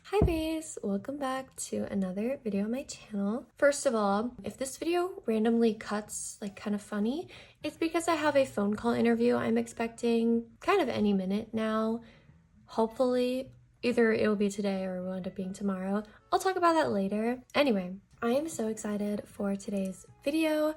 Hi baes, welcome back to another video on my channel. First of all, if this video randomly cuts like kind of funny, it's because I have a phone call interview I'm expecting kind of any minute now. Hopefully, either it will be today or it will end up being tomorrow. I'll talk about that later. Anyway, I am so excited for today's video.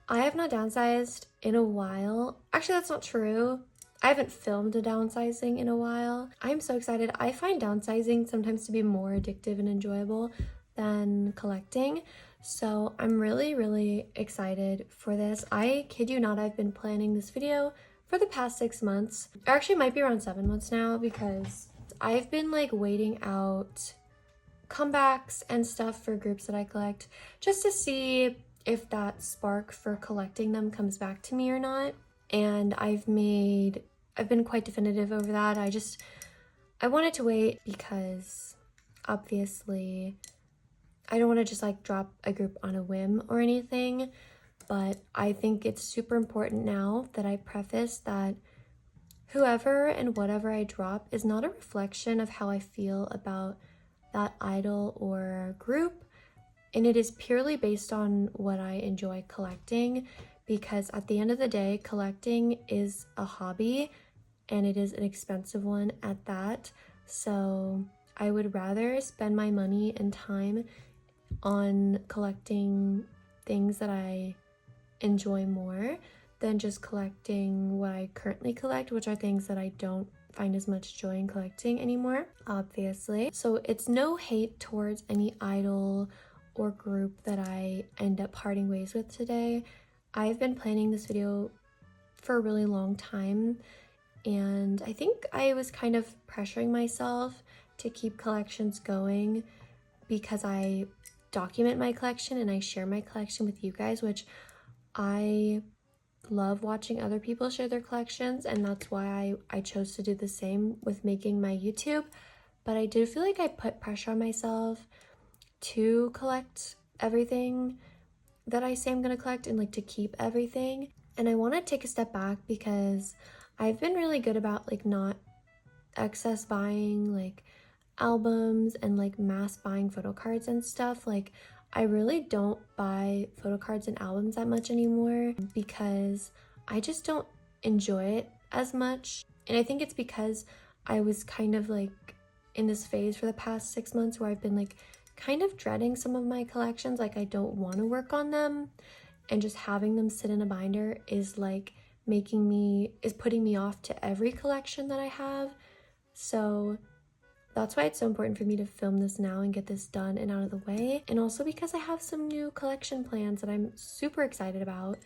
I have not downsized in a while. Actually, that's not true. I haven't filmed a downsizing in a while. I'm so excited. I find downsizing sometimes to be more addictive and enjoyable than collecting. So I'm really excited for this. I kid you not, I've been planning this video for the past 6 months. It actually might be around 7 months now because I've been like waiting out comebacks and stuff for groups that I collect just to see if that spark for collecting them comes back to me or not. And I've been quite definitive over that. I wanted to wait because obviously I don't want to just like drop a group on a whim or anything, but I think it's super important now that I preface that whoever and whatever I drop is not a reflection of how I feel about that idol or group, and it is purely based on what I enjoy collecting, because at the end of the day, collecting is a hobby and it is an expensive one at that. So I would rather spend my money and time on collecting things that I enjoy more than just collecting what I currently collect, which are things that I don't find as much joy in collecting anymore, obviously. So it's no hate towards any idol or group that I end up parting ways with today. I've been planning this video for a really long time, and I think I was kind of pressuring myself to keep collections going because I document my collection and I share my collection with you guys, which I love watching other people share their collections, and that's why I chose to do the same with making my YouTube. But I do feel like I put pressure on myself to collect everything that I say I'm gonna collect and like to keep everything. And I want to take a step back because I've been really good about like not excess buying like albums and like mass buying photocards and stuff. Like I really don't buy photocards and albums that much anymore because I just don't enjoy it as much. And I think it's because I was kind of like in this phase for the past 6 months where I've been like kind of dreading some of my collections. Like I don't want to work on them, and just having them sit in a binder is like putting me off to every collection that I have. So that's why it's so important for me to film this now and get this done and out of the way. And also because I have some new collection plans that I'm super excited about,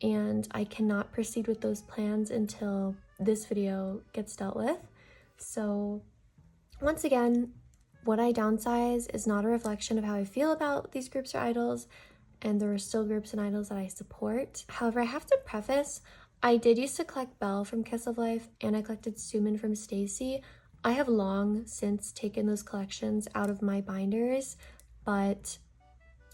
and I cannot proceed with those plans until this video gets dealt with. So once again, what I downsize is not a reflection of how I feel about these groups or idols, and there are still groups and idols that I support. However, I have to preface, I did used to collect Belle from Kiss of Life, and I collected Sumin from Stacy. I have long since taken those collections out of my binders, but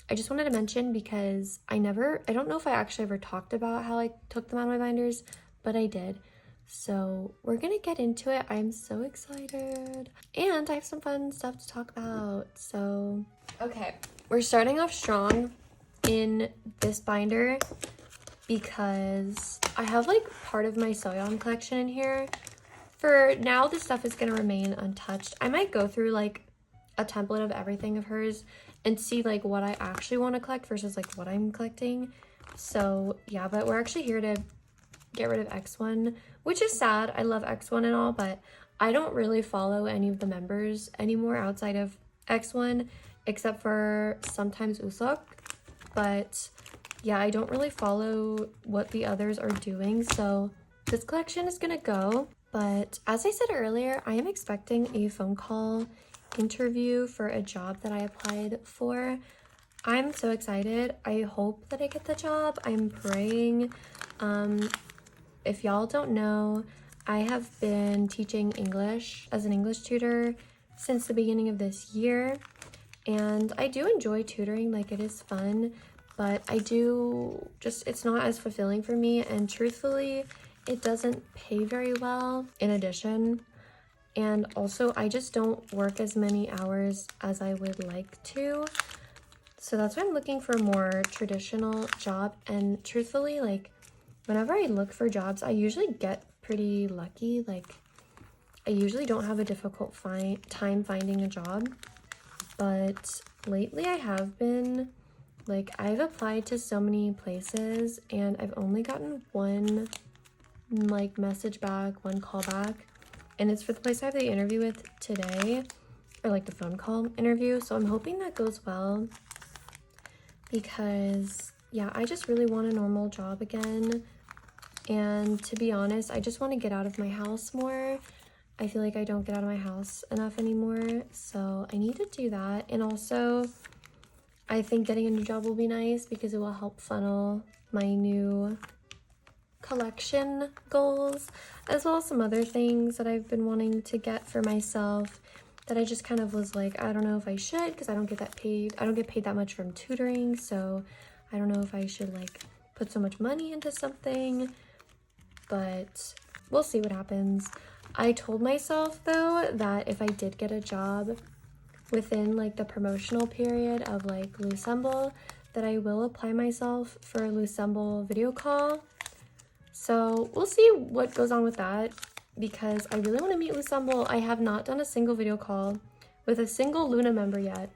I just wanted to mention because I don't know if I actually ever talked about how I took them out of my binders, but I did. So we're gonna get into it. I'm so excited. And I have some fun stuff to talk about. So, okay, we're starting off strong in this binder because I have like part of my Soyeon collection in here. For now, this stuff is gonna remain untouched. I might go through like a template of everything of hers and see like what I actually want to collect versus like what I'm collecting. So yeah, but we're actually here to get rid of X1, which is sad. I love X1 and all, but I don't really follow any of the members anymore outside of X1, except for sometimes Usok. But yeah, I don't really follow what the others are doing, so this collection is gonna go. But as I said earlier, I am expecting a phone call interview for a job that I applied for. I'm so excited. I hope that I get the job. I'm praying. If y'all don't know, I have been teaching English as an English tutor since the beginning of this year, and I do enjoy tutoring. Like, it is fun, but it's not as fulfilling for me, and truthfully, it doesn't pay very well. In addition, And also, I just don't work as many hours as I would like to. So that's why I'm looking for a more traditional job. And truthfully, like, whenever I look for jobs, I usually get pretty lucky. Like, I usually don't have a difficult time finding a job. But lately I have been, like, I've applied to so many places and I've only gotten one, like, message back, one call back. And it's for the place I have the interview with today, or like the phone call interview. So I'm hoping that goes well because, yeah, I just really want a normal job again. And to be honest, I just want to get out of my house more. I feel like I don't get out of my house enough anymore. So I need to do that. And also, I think getting a new job will be nice because it will help funnel my new collection goals, as well as some other things that I've been wanting to get for myself that I just kind of was like, I don't know if I should because I don't get paid that much from tutoring, so I don't know if I should like put so much money into something, but we'll see what happens. I told myself though that if I did get a job within like the promotional period of like loossemble, that I will apply myself for a loossemble video call. So we'll see what goes on with that because I really want to meet loossemble. I have not done a single video call with a single Luna member yet.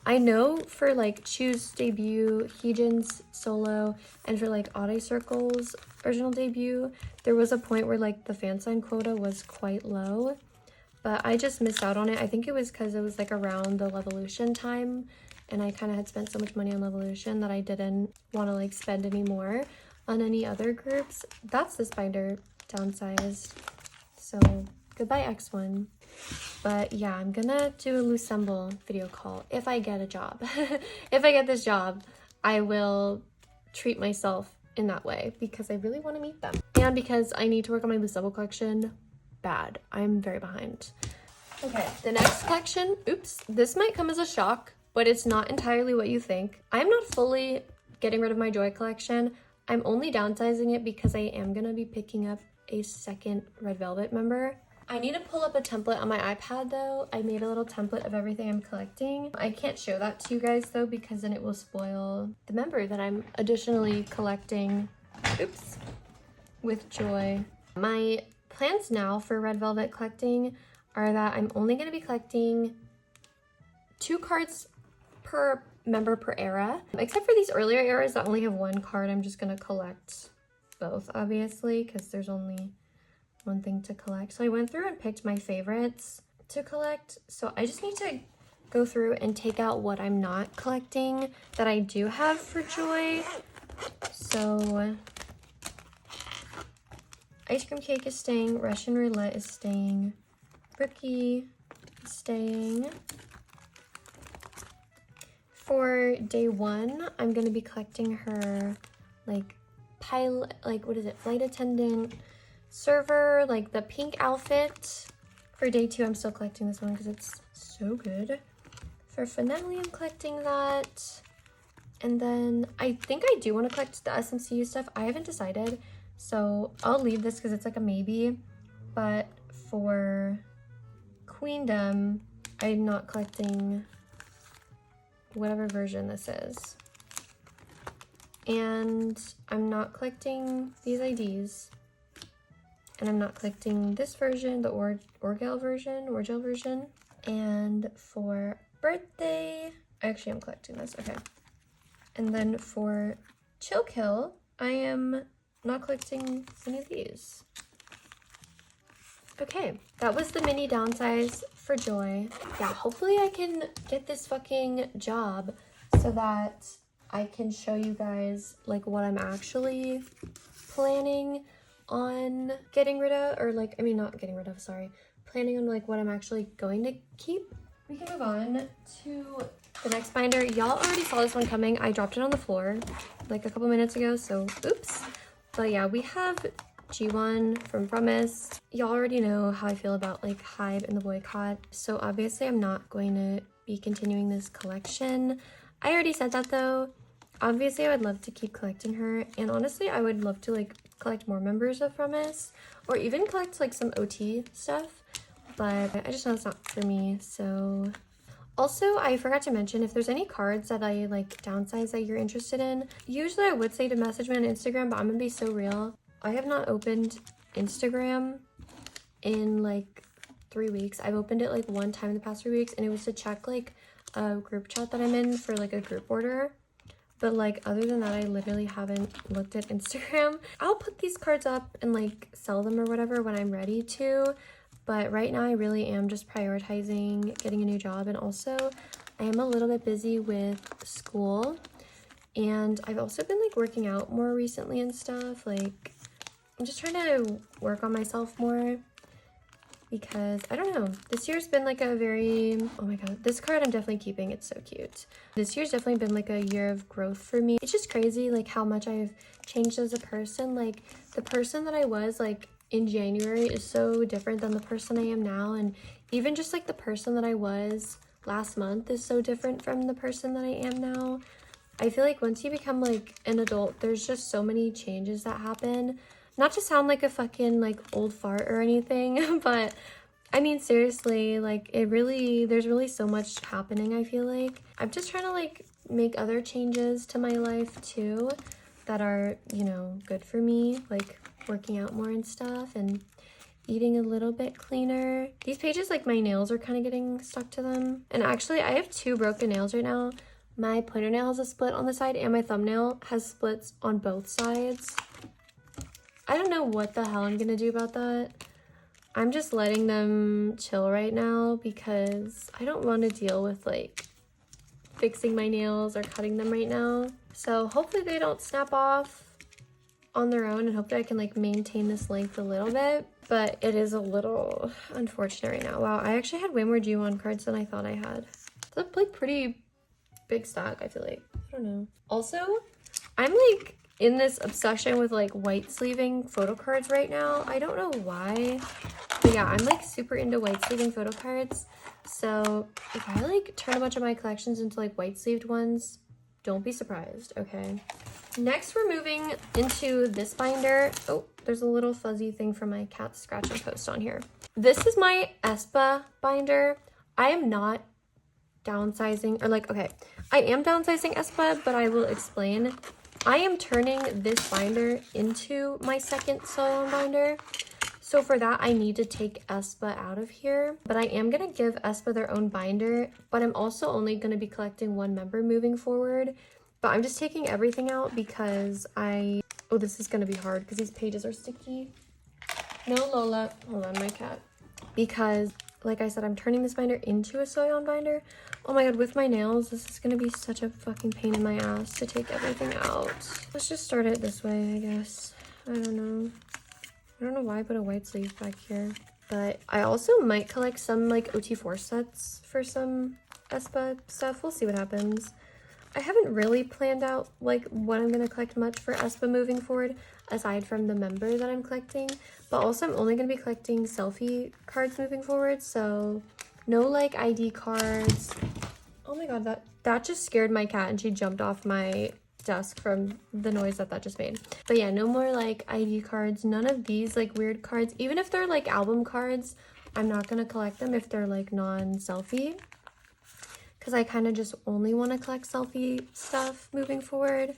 I know for like Chuu's debut, Heejin's solo, and for like Odd Eye Circle's original debut, there was a point where like the fan sign quota was quite low, but I just missed out on it. I think it was because it was like around the Levolution time, and I kind of had spent so much money on Levolution that I didn't want to like spend any more on any other groups. That's this binder, downsized. So goodbye X1. But yeah, I'm gonna do a loossemble video call if I get a job. If I get this job, I will treat myself in that way because I really want to meet them. And because I need to work on my loossemble collection bad. I'm very behind. Okay, the next collection, oops, this might come as a shock, but it's not entirely what you think. I'm not fully getting rid of my Joy collection. I'm only downsizing it because I am gonna be picking up a second Red Velvet member. I need to pull up a template on my iPad though. I made a little template of everything I'm collecting. I can't show that to you guys though because then it will spoil the member that I'm additionally collecting, oops, with Joy. My plans now for Red Velvet collecting are that I'm only gonna be collecting 2 cards per member per era, except for these earlier eras that only have 1 card. I'm just gonna collect both obviously because there's only one thing to collect. So I went through and picked my favorites to collect. So I just need to go through and take out what I'm not collecting that I do have for Joy. So Ice Cream Cake is staying, Russian Roulette is staying, Rookie is staying. For day 1, I'm gonna be collecting her like pilot, like what is it, flight attendant, server, like the pink outfit. For day 2, I'm still collecting this one because it's so good. For finale, I'm collecting that. And then I think I do want to collect the SMCU stuff. I haven't decided, so I'll leave this because it's like a maybe. But for Queendom, I'm not collecting whatever version this is. And I'm not collecting these IDs. And I'm not collecting this version, the Orgel version. And for birthday, actually I'm collecting this, okay. And then for Chill Kill, I am not collecting any of these. Okay, that was the mini downsize for Joy. Yeah, hopefully I can get this fucking job so that I can show you guys like what I'm actually planning on getting rid of, or like, I mean not getting rid of, sorry. Planning on like what I'm actually going to keep. We can move on to the next binder. Y'all already saw this one coming. I dropped it on the floor like a couple minutes ago, so oops. But yeah, we have G1 from Promise. Y'all already know how I feel about like Hybe and the boycott. So obviously I'm not going to be continuing this collection. I already said that though. Obviously I would love to keep collecting her, and honestly I would love to like collect more members from us, or even collect like some OT stuff, but I just know it's not for me. So also, I forgot to mention, if there's any cards that I like downsize that you're interested in, usually I would say to message me on Instagram, but I'm gonna be so real. I have not opened Instagram in like 3 weeks. I've opened it like one time in the past 3 weeks, and it was to check like a group chat that I'm in for like a group order. But like other than that, I literally haven't looked at Instagram. I'll put these cards up and like sell them or whatever when I'm ready to. But right now I really am just prioritizing getting a new job. And also I am a little bit busy with school. And I've also been like working out more recently and stuff. Like I'm just trying to work on myself more. Because I don't know, this year's been like a very, oh my god, this card I'm definitely keeping. It's so cute. This year's definitely been like a year of growth for me. It's just crazy like how much I've changed as a person. Like the person that I was like in January is so different than the person I am now, and even just like the person that I was last month is so different from the person that I am now. I feel like once you become like an adult, there's just so many changes that happen. Not to sound like a fucking like old fart or anything, but I mean seriously, like there's really so much happening. I feel like I'm just trying to like make other changes to my life too that are, you know, good for me, like working out more and stuff and eating a little bit cleaner. These pages, like my nails are kind of getting stuck to them, and actually I have 2 broken nails right now. My pointer nail has a split on the side and my thumbnail has splits on both sides. I don't know what the hell I'm gonna do about that. I'm just letting them chill right now because I don't want to deal with like fixing my nails or cutting them right now. So hopefully they don't snap off on their own, and hopefully I can like maintain this length a little bit, but it is a little unfortunate right now. Wow, I actually had way more G1 cards than I thought I had. It's a like pretty big stack, I feel like. I don't know. Also, I'm like in this obsession with like white sleeving photo cards right now. I don't know why, but yeah, I'm like super into white sleeving photo cards. So if I like turn a bunch of my collections into like white sleeved ones, don't be surprised, okay? Next, we're moving into this binder. Oh, there's a little fuzzy thing from my cat scratch and post on here. This is my aespa binder. I am not downsizing, or like, okay, I am downsizing aespa, but I will explain. I am turning this binder into my second solo binder. So for that, I need to take aespa out of here, but I am going to give aespa their own binder, but I'm also only going to be collecting 1 member moving forward. But I'm just taking everything out because oh, this is going to be hard because these pages are sticky. No, Lola, hold on, my cat. Because like I said, I'm turning this binder into a soy-on binder. Oh my god, with my nails, this is gonna be such a fucking pain in my ass to take everything out. Let's just start it this way, I guess. I don't know why I put a white sleeve back here. But I also might collect some like OT4 sets for some aespa stuff. We'll see what happens. I haven't really planned out like what I'm gonna collect much for aespa moving forward, aside from the members that I'm collecting. But also I'm only gonna be collecting selfie cards moving forward, so no like ID cards. Oh my god, that just scared my cat and she jumped off my desk from the noise that just made. But yeah, no more like ID cards, none of these like weird cards. Even if they're like album cards, I'm not gonna collect them if they're like non-selfie, because I kind of just only want to collect selfie stuff moving forward.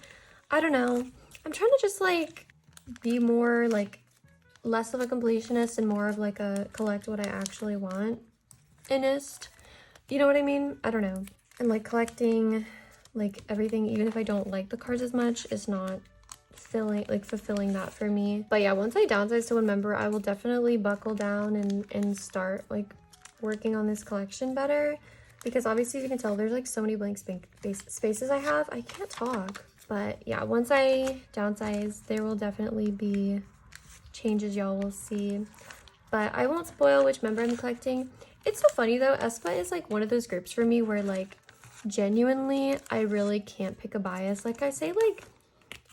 I don't know. I'm trying to just like be more like less of a completionist and more of like a collect what I actually want inist. You know what I mean? I don't know. And like collecting like everything, even if I don't like the cards as much, is not fulfilling that for me. But yeah, once I downsize to 1 member, I will definitely buckle down and start like working on this collection better. Because obviously you can tell there's like so many blank spaces I have. I can't talk. But yeah, once I downsize, there will definitely be changes y'all will see. But I won't spoil which member I'm collecting. It's so funny though, aespa is like one of those groups for me where like genuinely I really can't pick a bias. Like I say like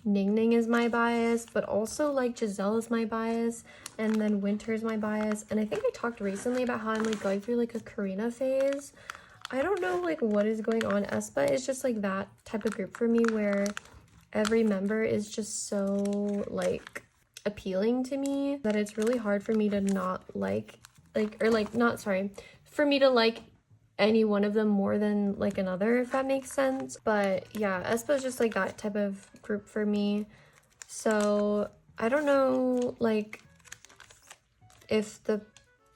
Ning Ning is my bias, but also like Giselle is my bias, and then Winter is my bias. And I think I talked recently about how I'm like going through like a Karina phase. I don't know like what is going on. aespa is just like that type of group for me where every member is just so like appealing to me that it's really hard for me to not like not, sorry, for me to like any one of them more than like another, if that makes sense. But yeah, aespa is just like that type of group for me. So I don't know like if the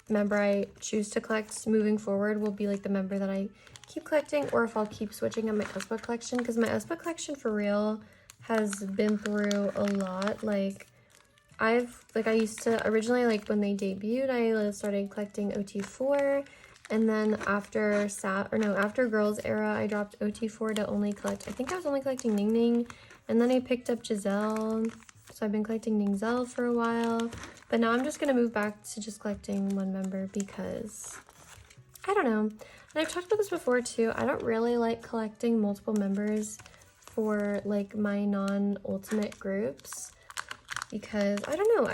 member I choose to collect moving forward will be like the member that I keep collecting, or if I'll keep switching up my aespa collection, because my aespa collection for real has been through a lot. Like I used to originally, like when they debuted, I started collecting OT4, and then after after Girls Era, I dropped OT4 to only collect, I think I was only collecting Ning Ning, and then I picked up Giselle, so I've been collecting Ningzell for a while, but now I'm just gonna move back to just collecting one member because, I don't know, and I've talked about this before too, I don't really like collecting multiple members for like my non-ultimate groups, because I don't know,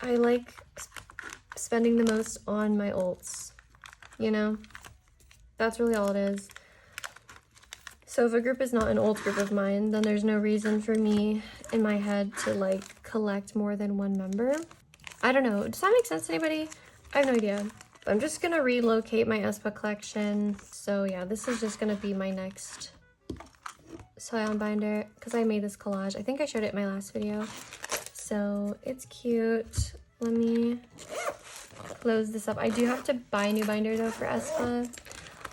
I like spending the most on my ults, you know? That's really all it is. So if a group is not an ult group of mine, then there's no reason for me in my head to like collect more than one member. I don't know, does that make sense to anybody? I have no idea. But I'm just gonna relocate my aespa collection. So yeah, this is just gonna be my next Soyeon binder, because I made this collage. I think I showed it in my last video. So it's cute. Let me close this up. I do have to buy a new binder though for aespa.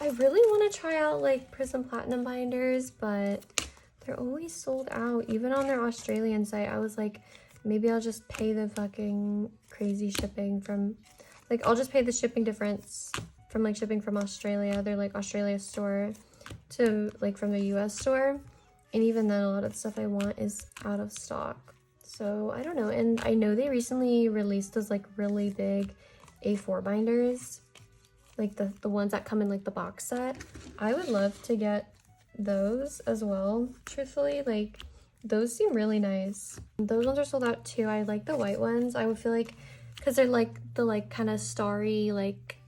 I really want to try out like Prism Platinum binders, but they're always sold out. Even on their Australian site, I was like, maybe I'll just pay the fucking crazy shipping from, like, I'll just pay the shipping difference from like shipping from Australia, their like Australia store, to like from the US store. And even then, a lot of the stuff I want is out of stock. So I don't know. And I know they recently released those like really big A4 binders, like the ones that come in like the box set. I would love to get those as well, truthfully. Like those seem really nice. Those ones are sold out too. I like the white ones. I would feel like, because they're like the like kind of starry like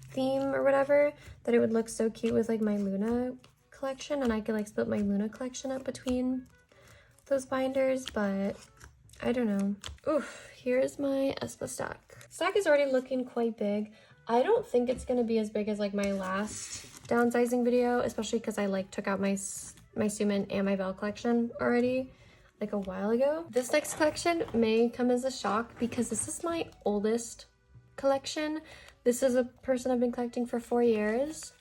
theme or whatever, that it would look so cute with like my Luna collection, and I could like split my Luna collection up between those binders. But I don't know. Oof, here's my aespa stack. Stack is already looking quite big. I don't think it's gonna be as big as like my last downsizing video, especially because I like took out my Sumin and my Belle collection already like a while ago. This next collection may come as a shock because this is my oldest collection. This is a person I've been collecting for 4 years.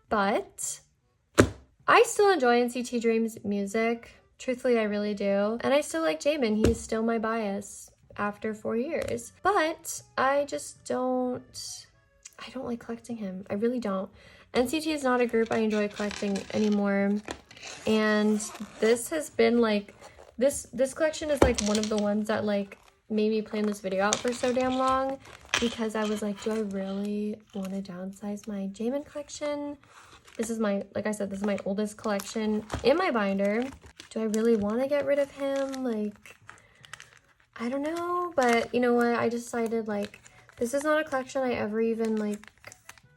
But I still enjoy NCT Dream's music. Truthfully, I really do. And I still like Jaemin. He's still my bias after 4 years. But I just don't like collecting him. I really don't. NCT is not a group I enjoy collecting anymore. And this has been like, this collection is like one of the ones that like made me plan this video out for so damn long, because I was like, do I really want to downsize my Jaemin collection? This is my, like I said, this is my oldest collection in my binder. Do I really want to get rid of him? Like, I don't know. But you know what? I decided like, this is not a collection I ever even like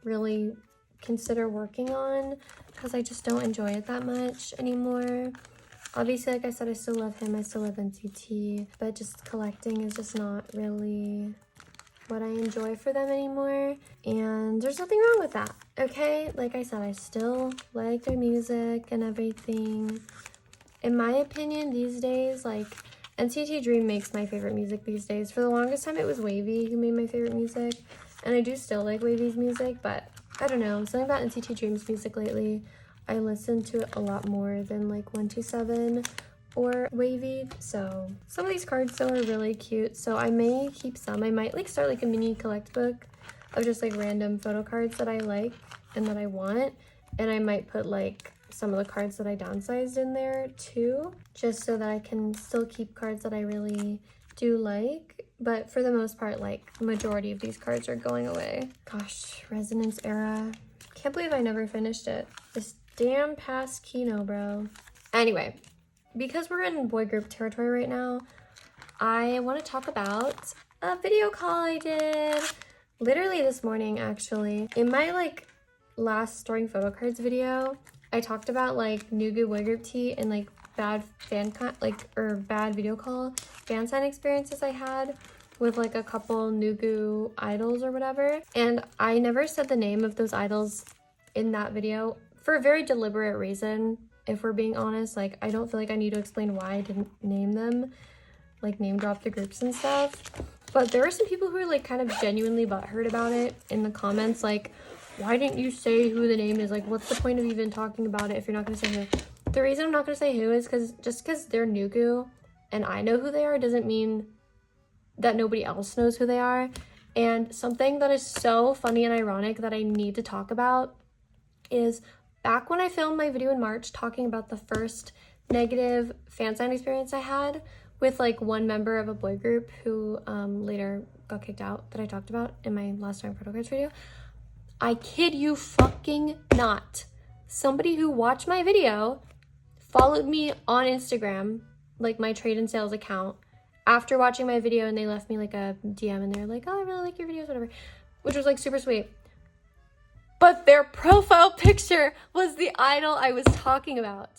really consider working on, because I just don't enjoy it that much anymore. Obviously, like I said, I still love him. I still love NCT, but just collecting is just not really what I enjoy for them anymore. And there's nothing wrong with that, okay? Like I said, I still like their music and everything. In my opinion, these days, like, NCT Dream makes my favorite music these days. For the longest time, it was Wavy who made my favorite music. And I do still like Wavy's music, but I don't know. Something about NCT Dream's music lately, I listen to it a lot more than like 127 or Wavy. So some of these cards though are really cute, so I may keep some. I might like start like a mini collect book of just like random photo cards that I like and that I want, and I might put like some of the cards that I downsized in there too, just so that I can still keep cards that I really do like. But for the most part, like the majority of these cards are going away. Gosh, Resonance Era, can't believe I never finished it. This damn past Kino, bro. Anyway, because we're in boy group territory right now, I want to talk about a video call I did literally this morning, actually. In my like last storing photo cards video, I talked about like new good boy group tea and like bad bad video call fan sign experiences I had with like a couple Nugu idols or whatever. And I never said the name of those idols in that video for a very deliberate reason. If we're being honest, like I don't feel like I need to explain why I didn't name them, like name drop the groups and stuff. But there were some people who were like kind of genuinely butthurt about it in the comments, like, why didn't you say who the name is? Like, what's the point of even talking about it if you're not going to say who? The reason I'm not going to say who is because they're Nugu and I know who they are doesn't mean that nobody else knows who they are. And something that is so funny and ironic that I need to talk about is back when I filmed my video in March talking about the first negative fan sign experience I had with like one member of a boy group who later got kicked out, that I talked about in my last time photocards video. I kid you fucking not. Somebody who watched my video followed me on Instagram, like my trade and sales account, after watching my video, and they left me like a DM and they're like, oh, I really like your videos, whatever, which was like super sweet. But their profile picture was the idol I was talking about.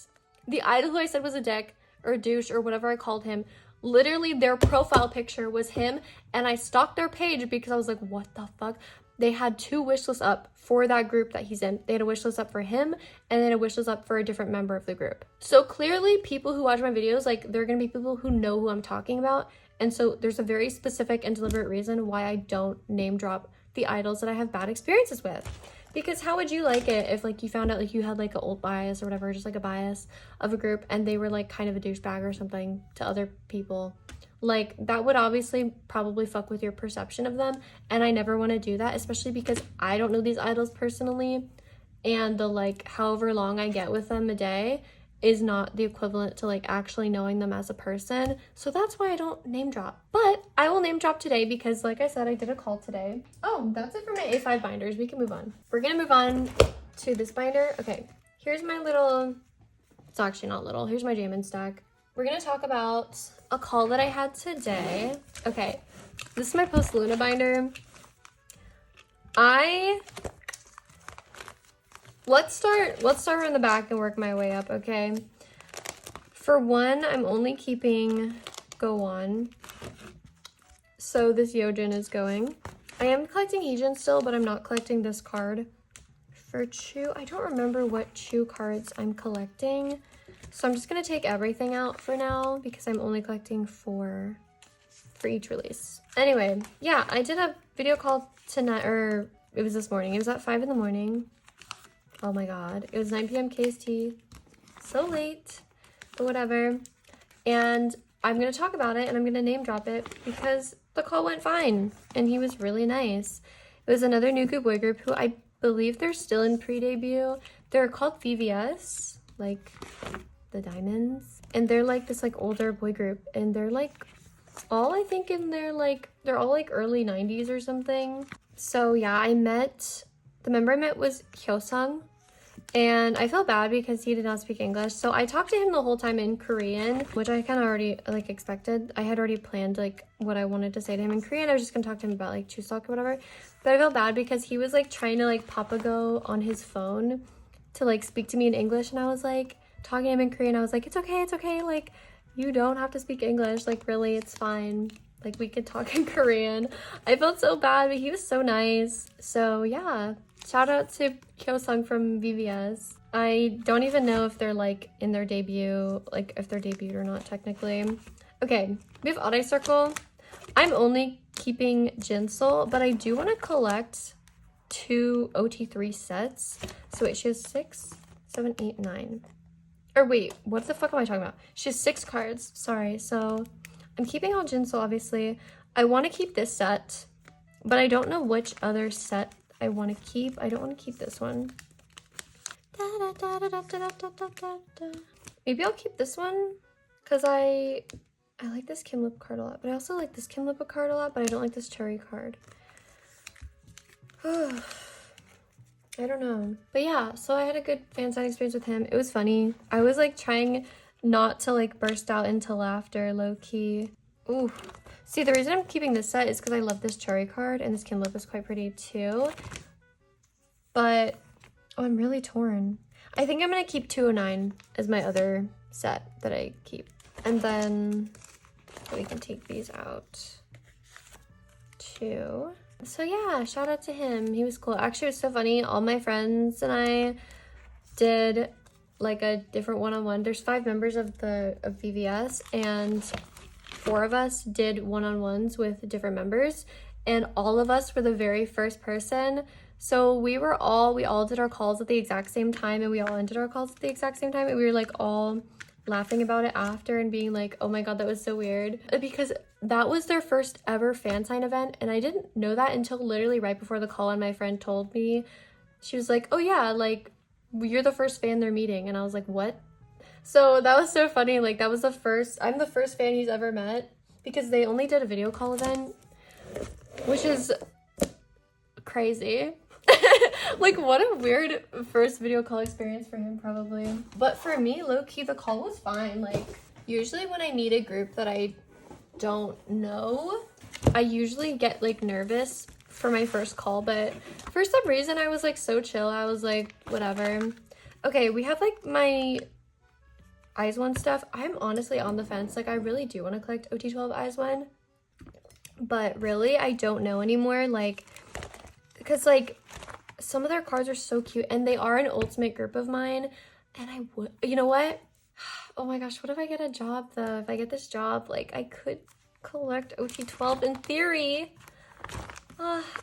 The idol who I said was a dick or a douche or whatever I called him. Literally their profile picture was him, and I stalked their page because I was like, what the fuck? They had 2 wish lists up for that group that he's in. They had a wish list up for him and then a wish list up for a different member of the group. So clearly people who watch my videos, like they're gonna be people who know who I'm talking about. And so there's a very specific and deliberate reason why I don't name drop the idols that I have bad experiences with. Because how would you like it if like you found out like you had like an old bias or whatever, just like a bias of a group, and they were like kind of a douchebag or something to other people? Like that would obviously probably fuck with your perception of them, and I never want to do that, especially because I don't know these idols personally, and the like however long I get with them a day is not the equivalent to like actually knowing them as a person. So that's why I don't name drop. But I will name drop today because like I said, I did a call today. Oh, that's it for my A5 binders. We can move on. We're gonna move on to this binder. Okay, here's my little, it's actually not little, here's my Jamin stack. We're gonna talk about a call that I had today. Okay, this is my Post Luna binder. Let's start from the back and work my way up, okay? For one, I'm only keeping Go On. So this Heejin is going. I am collecting heejin still, but I'm not collecting this card. For chuu, I don't remember what chuu cards I'm collecting. So I'm just gonna take everything out for now because I'm only collecting 4 for each release. Anyway, yeah, I did a video call tonight, or it was this morning. It was at 5 in the morning. Oh my god, it was 9 p.m. KST. So late, but whatever. And I'm gonna talk about it and I'm gonna name drop it because the call went fine and he was really nice. It was another Nugu boy group who I believe they're still in pre-debut. They're called VVS, like the diamonds, and they're like this like older boy group, and they're like all I think in their like they're all like early 90s or something. So yeah, the member I met was Hyosung, and I felt bad because he did not speak English. So I talked to him the whole time in Korean, which I kind of already like expected. I had already planned like what I wanted to say to him in Korean. I was just gonna talk to him about like Chuseok or whatever. But I felt bad because he was like trying to like papago on his phone to like speak to me in English, and I was like talking to him in Korean. I was like, it's okay, like you don't have to speak English, like really, it's fine. Like we could talk in Korean. I felt so bad, but he was so nice. So yeah, shout out to Hyosung from VVS. I don't even know if they're like in their debut, like if they're debuted or not technically. Okay, we have Odd Eye Circle. I'm only keeping Jinsol, but I do want to collect 2 OT3 sets. So wait, she has 6, 7, 8, 9. Or wait, what the fuck am I talking about? She has 6 cards, sorry. So I'm keeping all Jinsol, obviously. I want to keep this set, but I don't know which other set I want to keep. I don't want to keep this one. Maybe I'll keep this one because I like this Kim Lip card a lot, but I also like this Kim Lip card a lot, but I don't like this Cherry card. I don't know. But yeah, so I had a good fan sign experience with him. It was funny. I was like trying not to like burst out into laughter low-key. Ooh. See, the reason I'm keeping this set is because I love this Cherry card, and this Kim Lip is quite pretty too. But, oh, I'm really torn. I think I'm going to keep 209 as my other set that I keep. And then we can take these out too. So yeah, shout out to him. He was cool. Actually, it was so funny. All my friends and I did like a different one-on-one. There's 5 members of VVS, and 4 of us did one-on-ones with different members, and all of us were the very first person. So we all did our calls at the exact same time, and we all ended our calls at the exact same time, and we were like all laughing about it after and being like, oh my god, that was so weird, because that was their first ever fan sign event, and I didn't know that until literally right before the call, and my friend told me. She was like, oh yeah, like you're the first fan they're meeting, and I was like, what? So that was so funny. Like that was I'm the first fan he's ever met, because they only did a video call event, which is crazy. Like what a weird first video call experience for him probably. But for me, low-key, the call was fine. Like usually when I meet a group that I don't know, I usually get like nervous for my first call, but for some reason I was like so chill. I was like, whatever. Okay, we have like my Eyes One stuff. I'm honestly on the fence. Like I really do want to collect OT12 Eyes One, but really I don't know anymore. Like, because like some of their cards are so cute, and they are an ultimate group of mine, and I would, you know what? Oh my gosh, what if I get a job though? If I get this job, like I could collect OT12 in theory.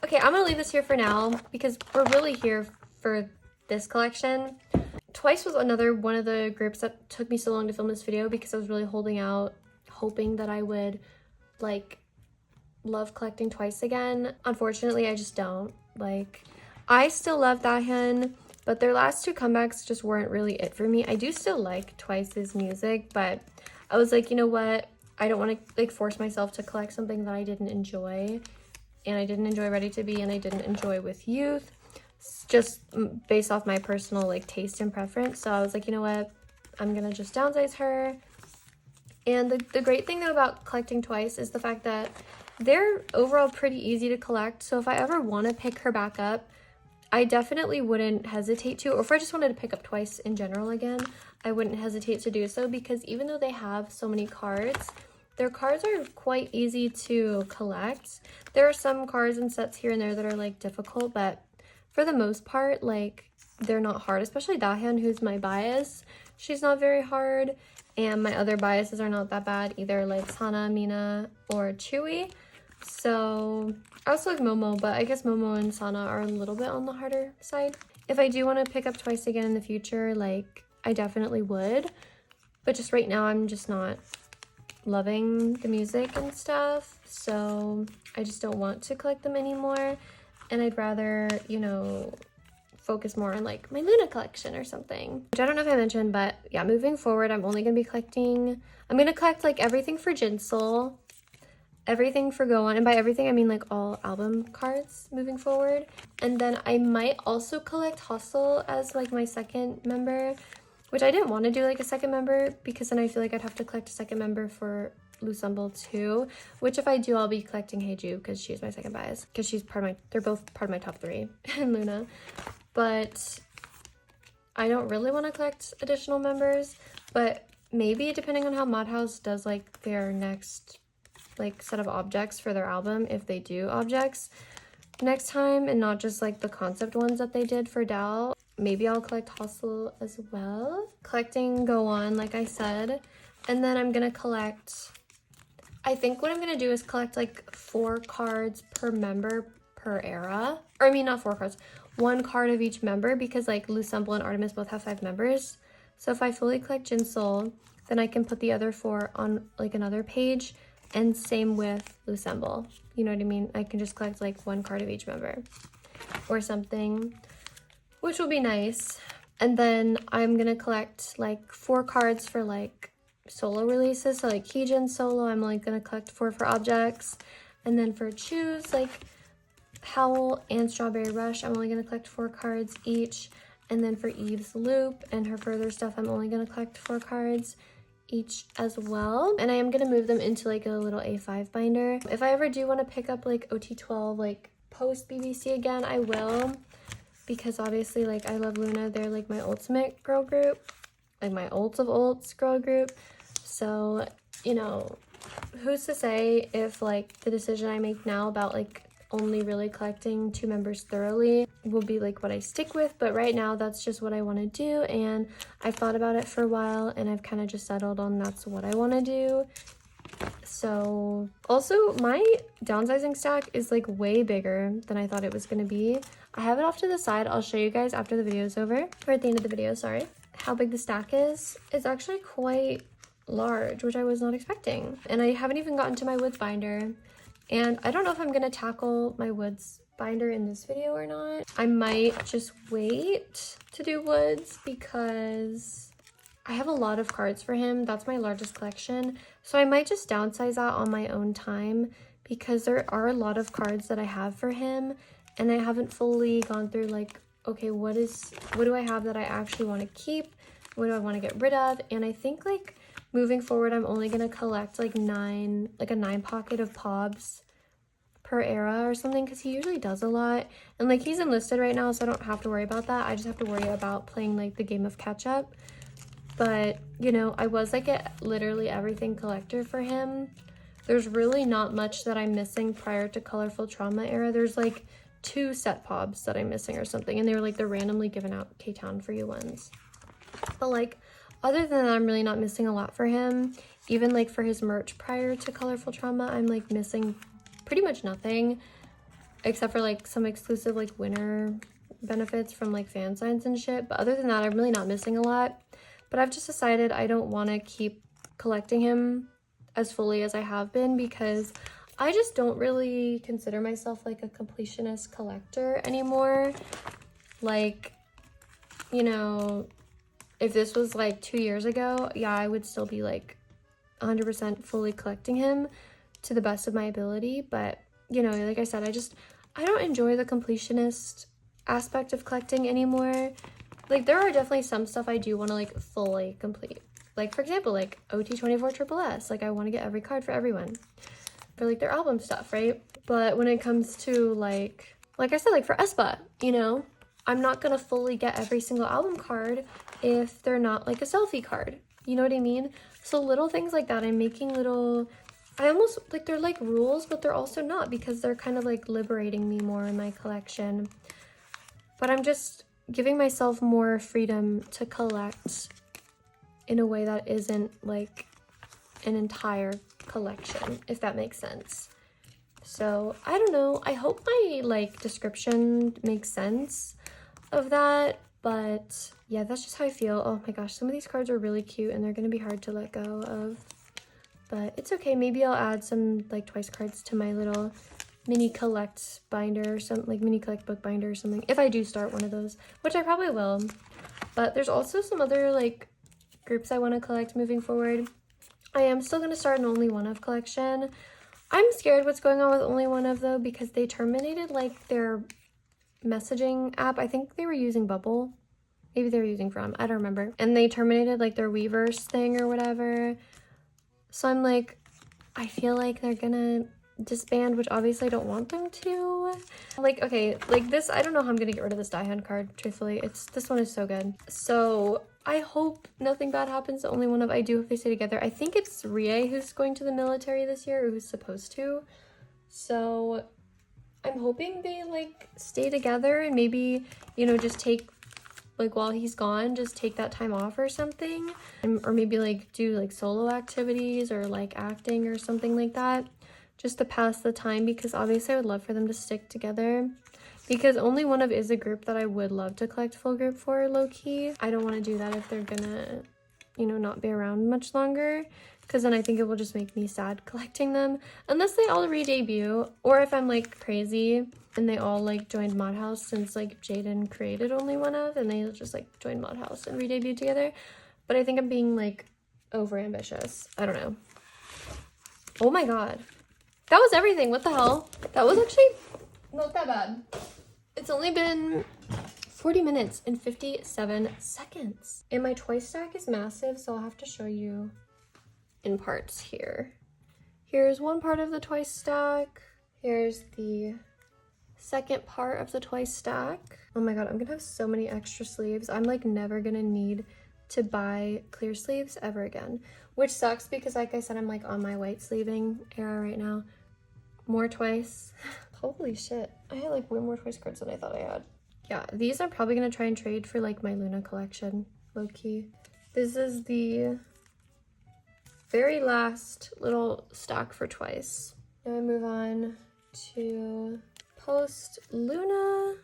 Okay, I'm gonna leave this here for now because we're really here for this collection. Twice was another one of the groups that took me so long to film this video, because I was really holding out, hoping that I would like love collecting Twice again. Unfortunately, I just don't. Like, I still love Dahyun, but their last 2 comebacks just weren't really it for me. I do still like Twice's music, but I was like, you know what? I don't want to like force myself to collect something that I didn't enjoy. And I didn't enjoy Ready to Be, and I didn't enjoy With Youth, just based off my personal like taste and preference. So I was like, you know what? I'm gonna just downsize her. And the great thing though about collecting Twice is the fact that they're overall pretty easy to collect. So if I ever want to pick her back up, I definitely wouldn't hesitate to, or if I just wanted to pick up Twice in general again, I wouldn't hesitate to do so, because even though they have so many cards, their cards are quite easy to collect. There are some cards and sets here and there that are like difficult, but for the most part, like they're not hard, especially Dahyun, who's my bias. She's not very hard, and my other biases are not that bad either, like Sana, Mina, or Chewy. So I also like Momo, but I guess Momo and Sana are a little bit on the harder side. If I do want to pick up Twice again in the future, like I definitely would, but just right now I'm just not loving the music and stuff, so I just don't want to collect them anymore, and I'd rather, you know, focus more on like my Luna collection or something, which I don't know if I mentioned, but yeah, moving forward I'm only gonna be collecting, I'm gonna collect like everything for Jinsol, everything for Go On, and by everything I mean like all album cards moving forward. And then I might also collect Hustle as like my second member, which I didn't want to do like a second member, because then I feel like I'd have to collect a second member for Loossemble too, which if I do, I'll be collecting Heejin, because she's my second bias, because she's they're both part of my top 3 and Luna. But I don't really want to collect additional members, but maybe depending on how Madhouse does like their next like set of objects for their album, if they do objects next time and not just like the concept ones that they did for Dow, maybe I'll collect Hustle as well. Collecting Go On, like I said, and then I'm gonna collect, I think what I'm gonna do is collect like 4 cards per member per era, or I mean not 4 cards, 1 card of each member, because like Loossemble and Artemis both have 5 members. So if I fully collect Jinsol, then I can put the other 4 on like another page, and same with Loossemble, you know what I mean? I can just collect like 1 card of each member or something, which will be nice. And then I'm gonna collect like 4 cards for like solo releases. So like Heejin solo, I'm only gonna collect 4 for objects. And then for Chuu's, like Howl and Strawberry Rush, I'm only gonna collect 4 cards each. And then for Eve's Loop and her further stuff, I'm only gonna collect 4 cards each as well. And I am gonna move them into like a little A5 binder. If I ever do want to pick up like OT12 like post BBC again, I will, because obviously like I love Luna, they're like my ultimate girl group. like my olds of olds girl group. So, you know, who's to say if like the decision I make now about like only really collecting 2 members thoroughly will be like what I stick with, but right now that's just what I want to do, and I've thought about it for a while and I've kind of just settled on that's what I want to do. So also my downsizing stack is like way bigger than I thought it was going to be. I have it off to the side. I'll show you guys after the video is over, or at the end of the video, sorry, how big the stack is. It's actually quite large, which I was not expecting, and I haven't even gotten to my woods binder. And I don't know if I'm gonna tackle my woods binder in this video or not. I might just wait to do woods because I have a lot of cards for him. That's my largest collection. So I might just downsize that on my own time because there are a lot of cards that I have for him and I haven't fully gone through like, okay, what do I have that I actually want to keep? What do I want to get rid of? And I think like moving forward, I'm only going to collect like a 9 pocket of pobs per era or something, because he usually does a lot. And like he's enlisted right now, so I don't have to worry about that. I just have to worry about playing like the game of catch up. But, you know, I was like a literally everything collector for him. There's really not much that I'm missing prior to Colorful Trauma era. There's like 2 set pobs that I'm missing or something, and they were like the randomly given out K-Town for you ones. But like, other than that, I'm really not missing a lot for him. Even like for his merch prior to Colorful Trauma, I'm like missing pretty much nothing except for like some exclusive like winter benefits from like fan signs and shit. But other than that, I'm really not missing a lot. But I've just decided I don't want to keep collecting him as fully as I have been because I just don't really consider myself like a completionist collector anymore. Like, you know, if this was like 2 years ago, yeah, I would still be like 100% fully collecting him to the best of my ability. But, you know, like I said, I don't enjoy the completionist aspect of collecting anymore. Like, there are definitely some stuff I do want to like fully complete. Like, for example, like OT24 Triple S, like I want to get every card for everyone for like their album stuff, right? But when it comes to like I said, like for aespa, you know, I'm not gonna fully get every single album card if they're not like a selfie card. You know what I mean? So little things like that, I'm making little, I almost like, they're like rules, but they're also not, because they're kind of like liberating me more in my collection. But I'm just giving myself more freedom to collect in a way that isn't like an entire collection, if that makes sense. So I don't know, I hope my like description makes sense of that, but yeah, that's just how I feel. Oh my gosh, some of these cards are really cute and they're gonna be hard to let go of, but it's okay. Maybe I'll add some like twice cards to my little mini collect binder or something, like mini collect book binder or something, if I do start one of those, which I probably will. But there's also some other like groups I want to collect moving forward. I am still going to start an Only One Of collection. I'm scared what's going on with Only One Of though, because they terminated like their messaging app. I think they were using Bubble. Maybe they were using From, I don't remember. And they terminated like their Weverse thing or whatever. So I'm like, I feel like they're gonna disband, which obviously I don't want them to. Like, okay, like this, I don't know how I'm gonna get rid of this Die-Hand card, truthfully. This one is so good. So I hope nothing bad happens to Only One Of. I do hope they stay together. I think it's Rie who's going to the military this year, or who's supposed to. So I'm hoping they like stay together and maybe, you know, just take like while he's gone, just take that time off or something, or maybe like do like solo activities or like acting or something like that, just to pass the time, because obviously I would love for them to stick together, because Only One Of is a group that I would love to collect full group for, low-key. I don't want to do that if they're gonna, you know, not be around much longer, because then I think it will just make me sad collecting them, unless they all re-debut, or if I'm like crazy and they all like joined Mod House, since like Jaden created Only One Of and they just like joined Mod House and re-debuted together. But I think I'm being like over ambitious. I don't know. Oh my god, that was everything. What the hell? That was actually not that bad. It's only been 40 minutes and 57 seconds. And my toy stack is massive, so I'll have to show you in parts here. Here's one part of the toy stack. Here's the second part of the toy stack. Oh my god, I'm gonna have so many extra sleeves. I'm like never gonna need to buy clear sleeves ever again, which sucks because like I said, I'm like on my white sleeving era right now. More Twice. Holy shit. I had like way more Twice cards than I thought I had. Yeah, these I'm probably gonna try and trade for like my Luna collection, low key. This is the very last little stock for Twice. Now I move on to post Luna.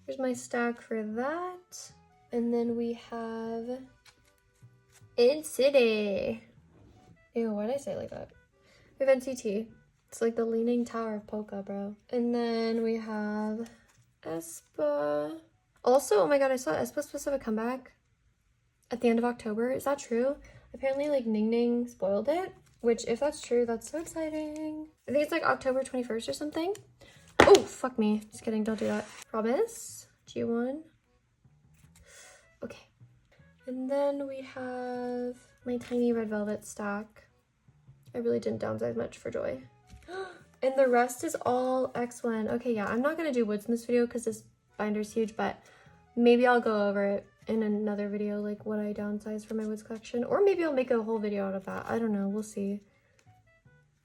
Here's my stack for that. And then we have In City. Ew, why did I say it like that? We have NCT. It's like the Leaning Tower of Polka, bro. And then we have aespa. Also, oh my god, I saw aespa's supposed to have a comeback at the end of October. Is that true? Apparently, like, Ning Ning spoiled it. Which, if that's true, that's so exciting. I think it's like October 21st or something. Oh, fuck me. Just kidding, don't do that. Promise. G1. Okay. And then we have my tiny red velvet stack. I really didn't downsize much for joy. And the rest is all X1. Okay, yeah, I'm not gonna do woods in this video because this binder's huge, but maybe I'll go over it in another video, like what I downsized for my woods collection. Or maybe I'll make a whole video out of that. I don't know, we'll see.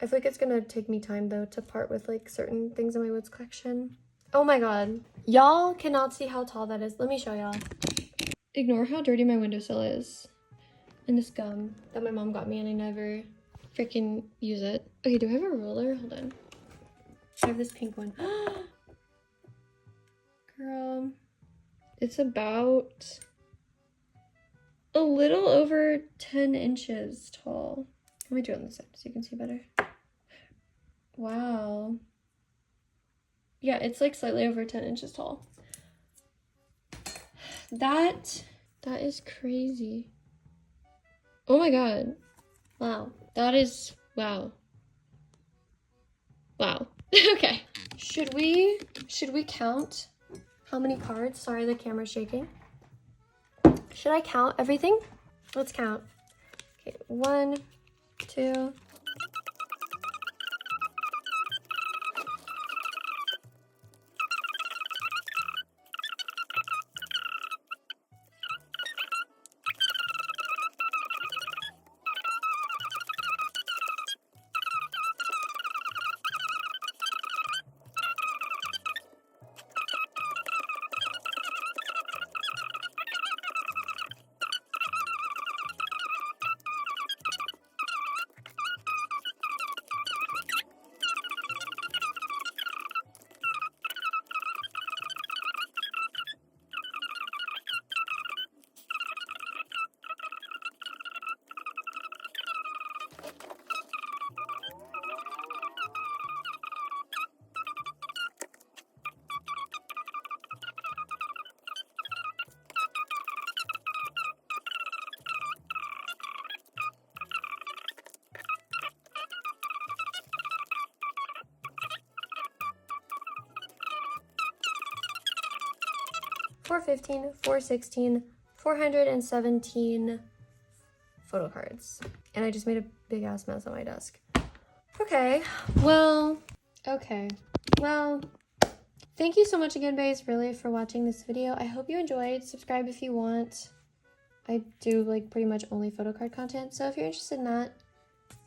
I feel like it's gonna take me time though to part with like certain things in my woods collection. Oh my god. Y'all cannot see how tall that is. Let me show y'all. Ignore how dirty my windowsill is. And this gum that my mom got me and I never freaking use it. Okay, do I have a ruler? Hold on. I have this pink one. Girl. It's about a little over 10 inches tall. Let me do it on this side so you can see better. Wow. Yeah, it's like slightly over 10 inches tall. That is crazy. Oh my god. Wow. That is, wow. Wow. Okay. Should we count how many cards? Sorry, the camera's shaking. Should I count everything? Let's count. Okay, 1, 2. $415, $416, 417 photo cards. And I just made a big ass mess on my desk. Okay, well, thank you so much again, guys, really, for watching this video. I hope you enjoyed. Subscribe if you want. I do, like, pretty much only photo card content, so if you're interested in that,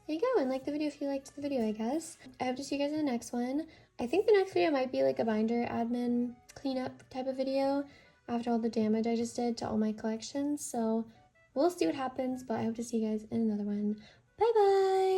there you go, and like the video if you liked the video, I guess. I hope to see you guys in the next one. I think the next video might be like a binder admin cleanup type of video after all the damage I just did to all my collections, so we'll see what happens, but I hope to see you guys in another one. Bye bye!